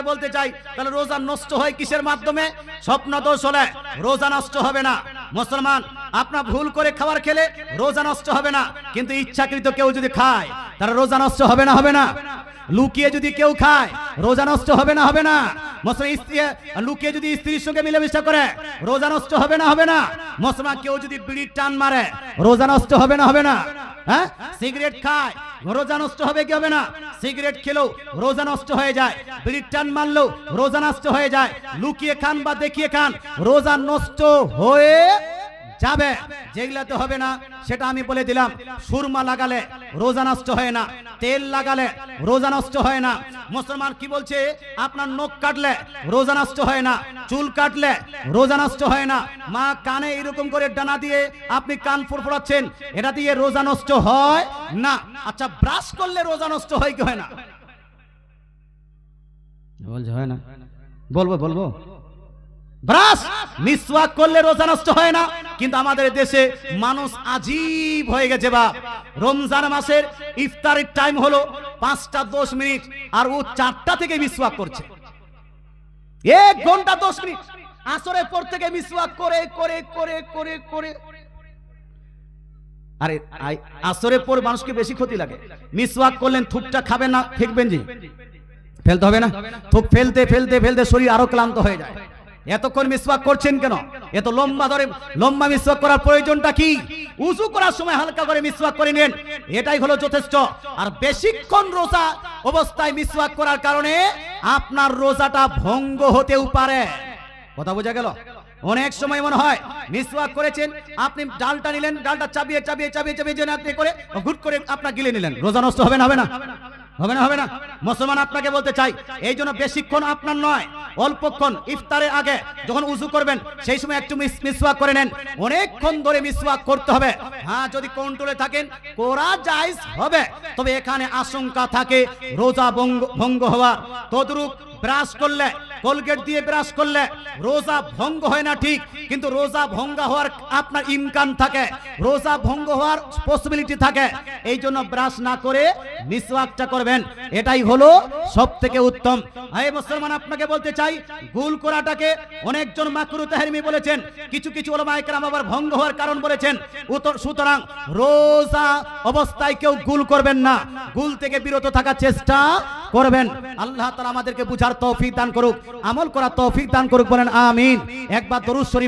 বলতে চাই তাহলে রোজা নষ্ট হয় কিসের মাধ্যমে? স্বপ্ন দোষ হলে রোজা নষ্ট হবে না। মুসলমান, আপনার ভুল করে খাবার খেলে রোজা নষ্ট হবে না, কিন্তু ইচ্ছাকৃত কেউ যদি খায় তাহলে রোজা নষ্ট হবে না? হবে না? লুকিয়ে যদি কেউ খায় রোজা নষ্ট হবে না? হবে না? মুসলমান, লুকিয়ে যদি স্ত্রীর সঙ্গে মিলেমিশা করে রোজা নষ্ট হবে না? হবে না? মুসলমান, কেউ যদি বিড়ির টান মারে রোজা নষ্ট হবে না? হবে না? হ্যাঁ, সিগারেট খায় রোজা নষ্ট হবে কি হবে না? সিগারেট খেলেও রোজা নষ্ট হয়ে যায়, বিড়ির টান মারলেও রোজা নষ্ট হয়ে যায়। লুকিয়ে খান বা দেখিয়ে খান রোজা নষ্ট হয়ে যাবে। যেগুলাতে হবে না সেটা আমি বলে দিলাম। সুরমা লাগালে রোজা নষ্ট হয় না, তেল লাগালে রোজা নষ্ট হয় না। মুসলমান কি বলছে? আপনার নখ কাটলে রোজা নষ্ট হয় না, চুল কাটলে রোজা নষ্ট হয় না। মা কানে এরকম করে ডানা দিয়ে আপনি কান ফুরফুরাচ্ছেন, এটা দিয়ে রোজা নষ্ট হয় না। আচ্ছা, ব্রাশ করলে রোজা নষ্ট হয় কি হয় না? বলছে হয় না। বলবো ব্রাশ মিসওয়াক করলে রোজা নষ্ট হয় না, কিন্তু আমাদের দেশে মানুষ আজীব হয়ে গেছে। বা রমজান মাসের ইফতারের টাইম হলো 5টা 10 মিনিট আর ও 4টা থেকে মিসওয়াক করছে। 1 ঘন্টা 10 মিনিট আসরের পর থেকে মিসওয়াক করে করে করে করে করে। আরে আসরের পর মানুষকে বেশি ক্ষতি লাগে। মিসওয়াক করলেন, থুকটা খাবেন না, ফেকবেন, জি ফেলতে হবে না? থুক ফেলতে ফেলতে ফেলতে শরীর আরো ক্লান্ত হয়ে যায়। এতক্ষণ মিসওয়াক করছেন কেন? এত লম্বা মিসওয়াক করার প্রয়োজনটা কি? উযু করার সময় হালকা করে মিসওয়াক করে নেন, এটাই হলো যথেষ্ট। আর বেশিক্ষণ রোজা অবস্থায় মিসওয়াক করার কারণে আপনার রোজাটা ভঙ্গ হতেও পারে। কথা বোঝা গেল? অনেক সময় মনে হয় মিসওয়াক করেছেন, আপনি ডালটা নিলেন, ডালটা চাবিয়ে চাবিয়ে চাবিয়ে চাবিয়ে যেন আপনি করে ঘুট করে আপনার গিলে নিলেন, রোজা নষ্ট হবে না? হবে না? হবে না? হবে না? মুসলমান, আপনাকে বলতে চাই এই জন্য বেশিক্ষণ আপনার নয়, অল্পক্ষণ ইফতারের আগে যখন উযু করবেন সেই সময় একটু মিসওয়াক করে নেন। অনেকক্ষণ ধরে মিসওয়াক করতে হবে। হ্যাঁ, যদি কন্ট্রোলে থাকেন করা জায়েজ হবে, তবে এখানে আশঙ্কা থাকে রোজা ভঙ্গ হওয়ার। তদ্রূপ ব্রাশ করলে, কোলগেট দিয়ে ব্রাশ করলে রোজা ভঙ্গ হয় না ঠিক, কিন্তু রোজা ভঙ্গ হওয়ার আপনার ইমকান থাকে, রোজা ভঙ্গ হওয়ার পসিবিলিটি থাকে। এই জন্য ব্রাশ না করে মিসওয়াকটা করবেন, এটাই হলো সবথেকে উত্তম। এই মুসলমান, আপনাকে বলতে চাই গুল করাটাকে অনেকজন মাকরুহ তাহরিমি বলেছেন, কিছু কিছু উলামায়ে কেরাম আবার ভঙ্গ হওয়ার কারণ বলেছেন। সুতরাং রোজা অবস্থায় কেউ গুল করবেন না, গুল থেকে বিরত থাকার চেষ্টা করবেন। আল্লাহ তাআলা আমাদেরকে বুঝার তৌফিক দান করুক, আমল করার তৌফিক দান করুক, বলেন আমিন। একবার দরুদ শরীফ